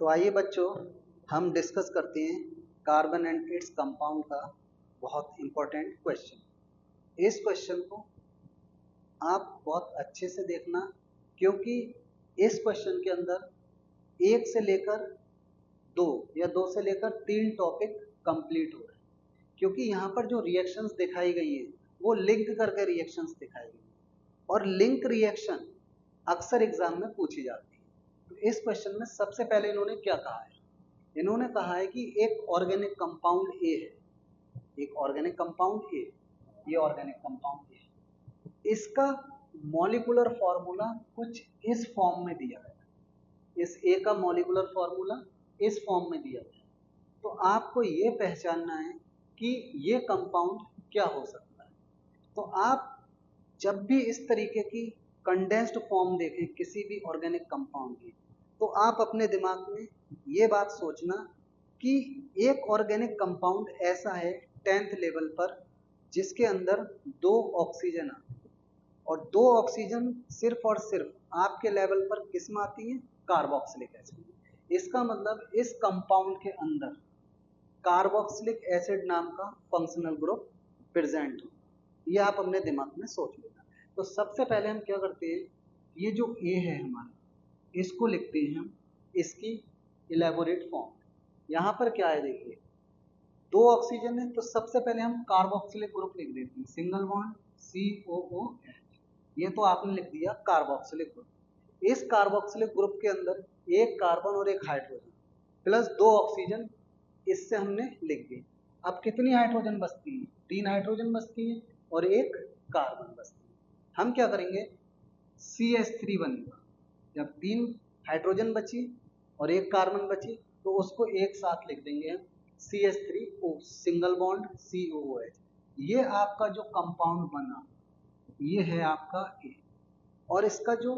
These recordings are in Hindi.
तो आइए बच्चों, हम डिस्कस करते हैं कार्बन एंड इट्स कंपाउंड का बहुत इंपॉर्टेंट क्वेश्चन। इस क्वेश्चन को आप बहुत अच्छे से देखना, क्योंकि इस क्वेश्चन के अंदर एक से लेकर दो या दो से लेकर तीन टॉपिक कंप्लीट हो रहे हैं। क्योंकि यहाँ पर जो रिएक्शंस दिखाई गई है वो लिंक करके रिएक्शंस दिखाई गई है, और लिंक रिएक्शन अक्सर एग्जाम में पूछी जाती है। तो इस क्वेश्चन में सबसे पहले इन्होंने क्या कहा है? इन्होंने कहा है कि एक ऑर्गेनिक कंपाउंड ए है, एक ऑर्गेनिक कंपाउंड ए, ये ऑर्गेनिक कंपाउंड ए, इसका मॉलिक्यूलर फॉर्मूला कुछ इस फॉर्म में दिया है। इस ए का मॉलिक्यूलर फॉर्मूला इस फॉर्म में दिया है। तो आपको ये पहचानना है कि ये कंपाउंड क्या हो सकता है। तो आप जब भी इस तरीके की कंडेंस्ड फॉर्म देखें किसी भी ऑर्गेनिक कंपाउंड की, तो आप अपने दिमाग में ये बात सोचना कि एक ऑर्गेनिक कंपाउंड ऐसा है 10th लेवल पर जिसके अंदर दो ऑक्सीजन आते हैं, और दो ऑक्सीजन सिर्फ और सिर्फ आपके लेवल पर किस में आती है? Carboxylic acid. इसका मतलब इस कंपाउंड के अंदर कार्बोक्सिलिक एसिड नाम का फंक्शनल ग्रुप प्रेजेंट हो। ये आप अपने दिमाग में सोच लेना। तो सबसे पहले हम क्या करते हैं, ये जो ए है हमारा, इसको लिखते हैं हम इसकी इलेबोरेट फॉर्म। यहाँ पर क्या है देखिए, दो ऑक्सीजन है, तो सबसे पहले हम कार्बोक्सिलिक ग्रुप लिख देते हैं, सिंगल बॉन्ड COOH। ये तो आपने लिख दिया कार्बोक्सिलिक ग्रुप। इस कार्बोक्सिलिक ग्रुप के अंदर एक कार्बन और एक हाइड्रोजन प्लस दो ऑक्सीजन, इससे हमने लिख दी। अब कितनी हाइड्रोजन बचती है? 3 हाइड्रोजन बचती है और एक कार्बन बचती है। हम क्या करेंगे, CH3 बनेगा। जब 3 हाइड्रोजन बची और एक कार्बन बची, तो उसको एक साथ लिख देंगे हम CH3O, सिंगल बॉन्ड COOH। ये आपका जो कंपाउंड बना, ये है आपका ए। और इसका जो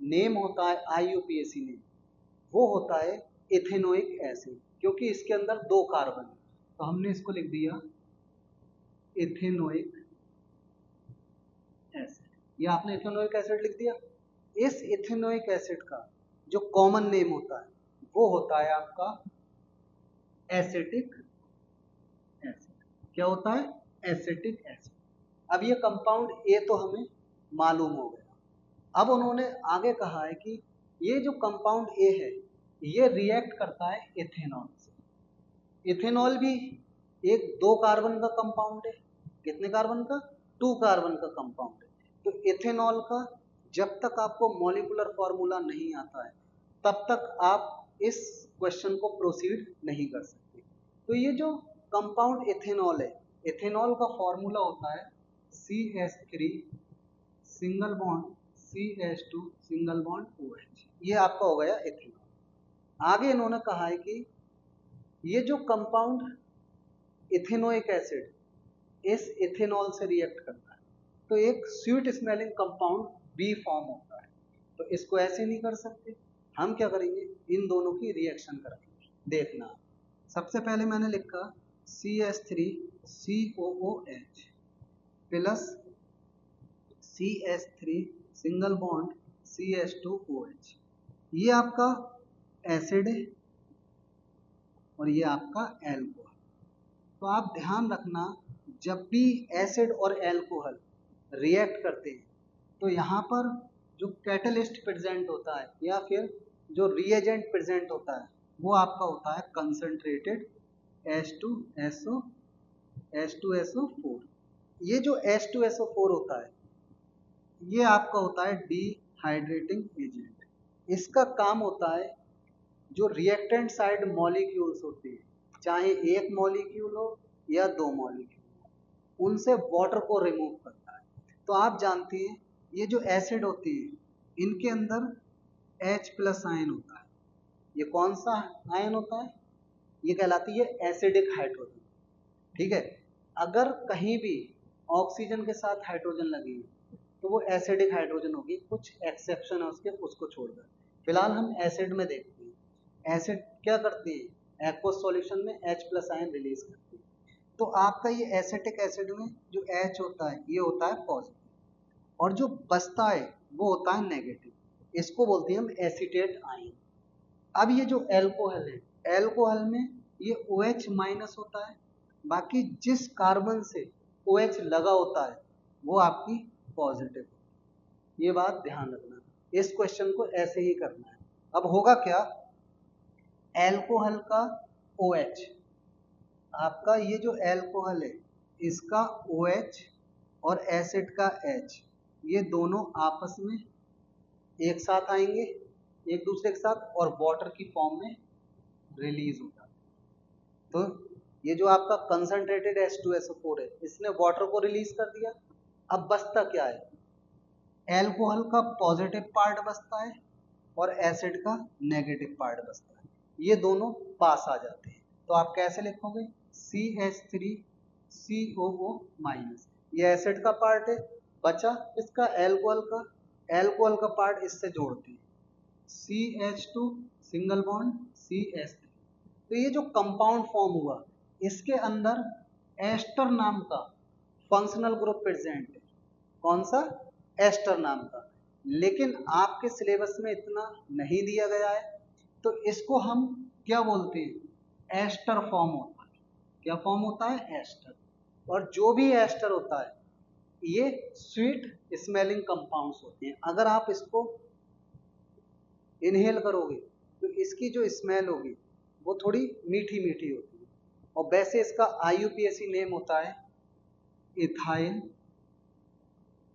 नेम होता है IUPAC नेम, वो होता है इथेनोइक एसिड, क्योंकि इसके अंदर दो कार्बन है। तो हमने इसको लिख दिया इथेनोइक एसिड। ये आपने इथेनोइक एसिड लिख दिया। इस इथेनोइक एसिड का जो कॉमन नेम होता है वो होता है आपका एसिटिक एसिड। क्या होता है? Acetic acid. अब ये कंपाउंड ए तो हमें मालूम हो गया। अब उन्होंने आगे कहा है कि ये जो कंपाउंड ए है ये रिएक्ट करता है इथेनॉल से। इथेनॉल भी एक दो कार्बन का कंपाउंड है। कितने कार्बन का? 2 कार्बन का कंपाउंड है। तो इथेनॉल का जब तक आपको मॉलिक्यूलर फॉर्मूला नहीं आता है तब तक आप इस क्वेश्चन को प्रोसीड नहीं कर सकते। तो ये जो कंपाउंड इथेनॉल है, इथेनॉल का फॉर्मूला होता है CH3 single bond CH2 single bond OH। ये आपका हो गया इथेनॉल। आगे इन्होंने कहा है कि ये जो कंपाउंड इथेनोइक एसिड इस इथेनॉल से रिएक्ट करता है, तो एक sweet smelling compound B form होता है। तो इसको ऐसे नहीं कर सकते, हम क्या करेंगे, इन दोनों की रिएक्शन करेंगे। देखना, सबसे पहले मैंने लिखा CH3 COOH plus CH3 single bond CH2OH। ये आपका एसिड है और ये आपका एल्कोहल। तो आप ध्यान रखना, जब भी एसिड और एल्कोहल रिएक्ट करते हैं तो यहाँ पर जो कैटलिस्ट प्रेजेंट होता है या फिर जो रिएजेंट प्रेजेंट होता है वो आपका होता है कंसंट्रेटेड H2SO4। ये जो H2SO4 होता है ये आपका होता है डिहाइड्रेटिंग एजेंट। इसका काम होता है जो रिएक्टेंट साइड मॉलिक्यूल्स होते हैं, चाहे एक मॉलिक्यूल हो या दो मॉलिक्यूल हो, उनसे वाटर को रिमूव करता है। तो आप जानते हैं ये जो एसिड होती है इनके अंदर H+ आयन होता है। ये कौन सा आयन होता है? ये कहलाती है एसिडिक हाइड्रोजन। ठीक है, अगर कहीं भी ऑक्सीजन के साथ हाइड्रोजन लगी है तो वो एसिडिक हाइड्रोजन होगी। कुछ एक्सेप्शन है उसके, उसको छोड़कर फिलहाल हम एसिड में देखते हैं। एसिड क्या करती है? एक्वस सॉल्यूशन में H+ आयन रिलीज करती है। तो आपका ये एसिटिक एसिड में जो H होता है ये होता है पॉजिटिव, और जो बचता है वो होता है नेगेटिव। इसको बोलते हैं हम एसीटेट आयन। अब ये जो एल्कोहल है, एल्कोहल में ये OH माइनस होता है, बाकी जिस कार्बन से OH लगा होता है वो आपकी पॉजिटिव। ये बात ध्यान रखना, इस क्वेश्चन को ऐसे ही करना है। अब होगा क्या, एल्कोहल का OH, आपका ये जो एल्कोहल है इसका OH और एसिड का H, ये दोनों आपस में एक साथ आएंगे एक दूसरे के साथ और वाटर की फॉर्म में रिलीज हो जाता है। तो ये जो आपका कंसंट्रेटेड H2SO4 है इसने वाटर को रिलीज कर दिया। अब बचता क्या है, एल्कोहल का पॉजिटिव पार्ट बचता है और एसिड का नेगेटिव पार्ट बचता है, ये दोनों पास आ जाते हैं। तो आप कैसे लिखोगे, CH3COO माइनस, ये एसिड का पार्ट है, बचा इसका एल्कोहल का पार्ट इससे जोड़ते हैं, CH2 सिंगल बॉन्ड CH3। तो ये जो कंपाउंड फॉर्म हुआ इसके अंदर एस्टर नाम का फंक्शनल ग्रुप प्रेजेंट है। कौन सा, एस्टर नाम का, लेकिन आपके सिलेबस में इतना नहीं दिया गया है, तो इसको हम क्या बोलते हैं, एस्टर फॉर्म होता है। क्या फॉर्म होता है, एस्टर। और जो भी एस्टर होता है ये स्वीट स्मेलिंग कंपाउंड्स होते हैं। अगर आप इसको इनहेल करोगे तो इसकी जो स्मेल होगी वो थोड़ी मीठी मीठी होती है। और वैसे इसका IUPAC नेम होता है इथाइल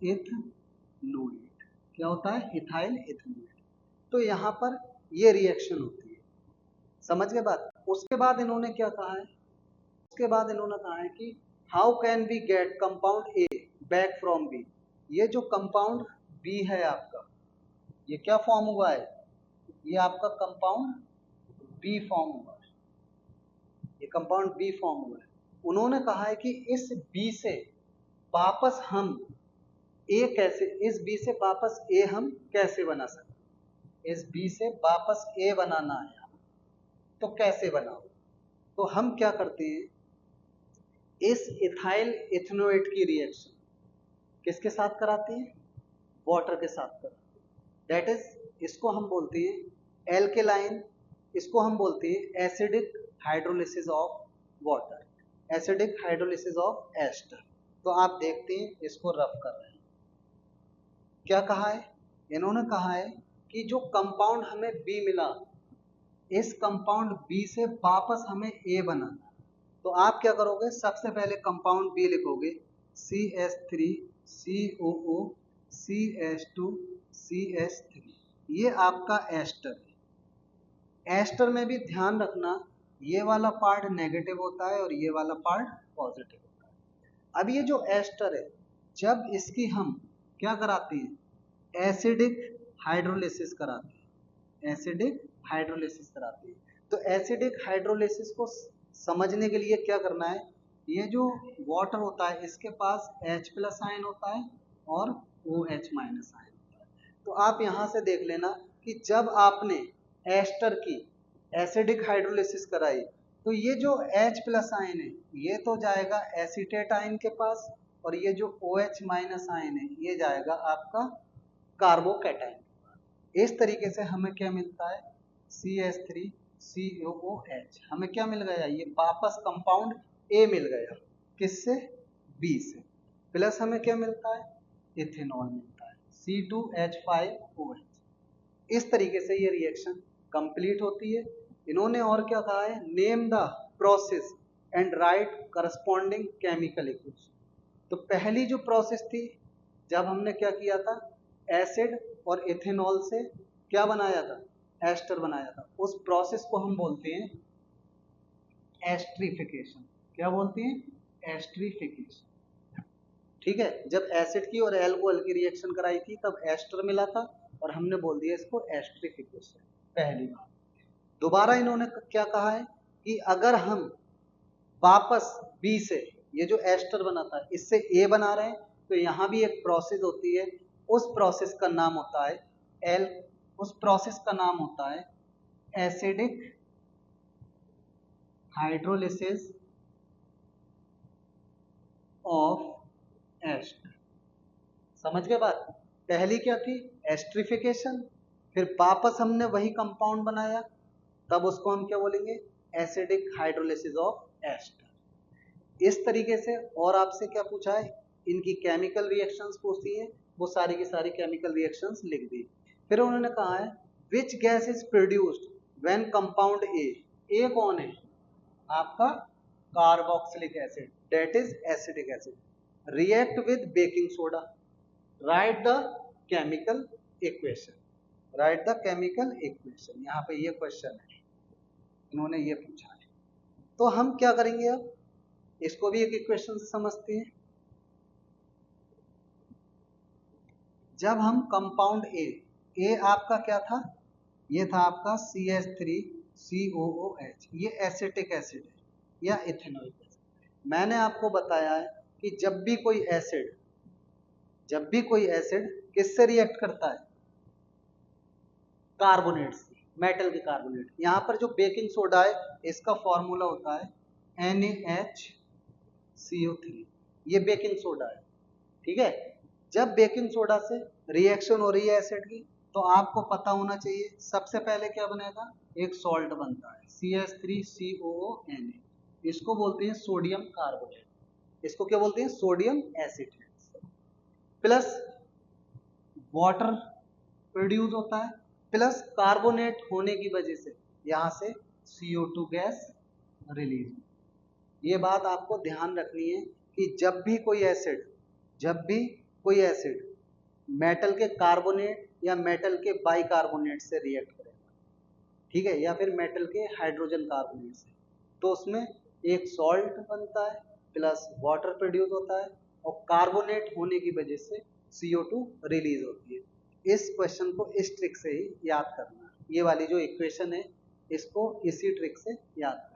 इथनोएट। क्या होता है, इथाइल इथनोएट। तो यहाँ पर ये रिएक्शन होती है, समझ गए बात। उसके बाद इन्होंने क्या कहा है, उसके बाद इन्होंने कहा है कि how can we get compound A back from B. ये जो कंपाउंड बी है आपका, ये क्या फॉर्म हुआ है, ये आपका कंपाउंड बी फॉर्म हुआ है, ये कंपाउंड बी फॉर्म हुआ है। उन्होंने कहा है कि इस बी से वापस हम ए कैसे, इस बी से वापस ए हम कैसे बना सकते, इस बी से वापस ए बनाना है तो कैसे बनाओ। तो हम क्या करते हैं, इस इथाइल इथनोएट की रिएक्शन किसके साथ कराते हैं, वाटर के साथ कराते हैं। दैट इज, इसको हम बोलते हैं एल्केलाइन, इसको हम बोलते हैं acidic hydrolysis of water, acidic hydrolysis of ester. तो आप देखते हैं इसको रफ कर रहे हैं। क्या कहा है, इन्होंने कहा है कि जो कंपाउंड हमें बी मिला, इस कंपाउंड बी से वापस हमें ए बनाना। तो आप क्या करोगे, सबसे पहले कंपाउंड बी लिखोगे CH3COO CH2CH3, ये आपका एस्टर है। एस्टर में भी ध्यान रखना ये वाला पार्ट नेगेटिव होता है और ये वाला पार्ट पॉजिटिव होता है। अब ये जो एस्टर है, जब इसकी हम क्या कराते हैं, एसिडिक हाइड्रोलिसिस कराते हैं, एसिडिक हाइड्रोलिसिस कराते हैं। तो एसिडिक हाइड्रोलिसिस को समझने के लिए क्या करना है, ये जो वाटर होता है इसके पास H+ आयन होता है और OH- आयन होता है। तो आप यहाँ से देख लेना कि जब आपने एस्टर की एसिडिक हाइड्रोलिसिस कराई तो ये जो H+ आयन है ये तो जाएगा एसीटेट आयन के पास, और ये जो OH- आयन है ये जाएगा आपका कार्बोकैटायन। इस तरीके से हमें क्या मिलता है, CH3COOH, हमें क्या मिल गया, ये वापस कंपाउंड ए मिल गया, किससे, बी से। प्लस हमें क्या मिलता है, इथेनॉल मिलता है C2H5OH। इस तरीके से ये रिएक्शन कंप्लीट होती है। इन्होंने और क्या कहा है, name the process and right corresponding chemical equation. तो पहली जो प्रोसेस थी, जब हमने क्या किया था, एसिड और इथेनॉल से क्या बनाया था, एस्टर बनाया था, उस प्रोसेस को हम बोलते हैं एस्ट्रिफिकेशन। क्या बोलते हैं, एस्ट्रिफिकेशन। ठीक है, जब एसिड की और एल्कोहल की रिएक्शन कराई थी तब एस्टर मिला था और हमने बोल दिया इसको एस्ट्रिफिकेशन, पहली बात। दोबारा इन्होंने क्या कहा है कि अगर हम वापस बी से ये जो एस्टर बना था इससे ए बना रहे हैं तो यहाँ भी एक प्रोसेस होती है, उस प्रोसेस का नाम होता है एसिडिक हाइड्रोलिसिस ऑफ एस्टर। समझ गए बात, पहली क्या थी, एस्ट्रिफिकेशन, फिर वापस हमने वही कंपाउंड बनाया तब उसको हम क्या बोलेंगे, एसिडिक हाइड्रोलिसिस ऑफ एस्टर। इस तरीके से। और आपसे क्या पूछा है, इनकी केमिकल रिएक्शंस पूछती है, वो सारी की सारी केमिकल रिएक्शंस लिख दी। फिर उन्होंने कहा है which gas is produced when compound A कौन है आपका, carboxylic acid, that is acidic acid, react with baking soda, right the chemical equation, right the chemical equation. यहाँ पे ये क्वेश्चन है, इन्होंने ये पूछा है। तो हम क्या करेंगे, अब इसको भी एक इक्वेशन से समझते हैं। जब हम कंपाउंड ए आपका क्या था, ये था आपका CH3COOH, ये एसिटिक एसिड है या इथेनॉइक एसिड। मैंने आपको बताया है कि जब भी कोई एसिड किससे रिएक्ट करता है, कार्बोनेट से, मेटल के कार्बोनेट। यहाँ पर जो बेकिंग सोडा है इसका फॉर्मूला होता है NaHCO3, ये बेकिंग सोडा है, ठीक है। जब बेकिंग सोडा से रिएक्शन हो रही है एसिड की, तो आपको पता होना चाहिए सबसे पहले क्या बनेगा, एक सॉल्ट बनता है CH3COONA, इसको बोलते हैं सोडियम कार्बोनेट, इसको क्या बोलते हैं, sodium acetate. Plus water produce होता है, प्लस कार्बोनेट होने की वजह से यहाँ से CO2 गैस रिलीज। ये बात आपको ध्यान रखनी है कि जब भी कोई एसिड मेटल के कार्बोनेट या मेटल के बाइकार्बोनेट से रिएक्ट करेगा, ठीक है, या फिर मेटल के हाइड्रोजन कार्बोनेट से, तो उसमें एक सॉल्ट बनता है, प्लस वाटर प्रोड्यूस होता है, और कार्बोनेट होने की वजह से CO2 रिलीज होती है। इस क्वेश्चन को इस ट्रिक से ही याद करना, ये वाली जो इक्वेशन है इसको इसी ट्रिक से याद करना।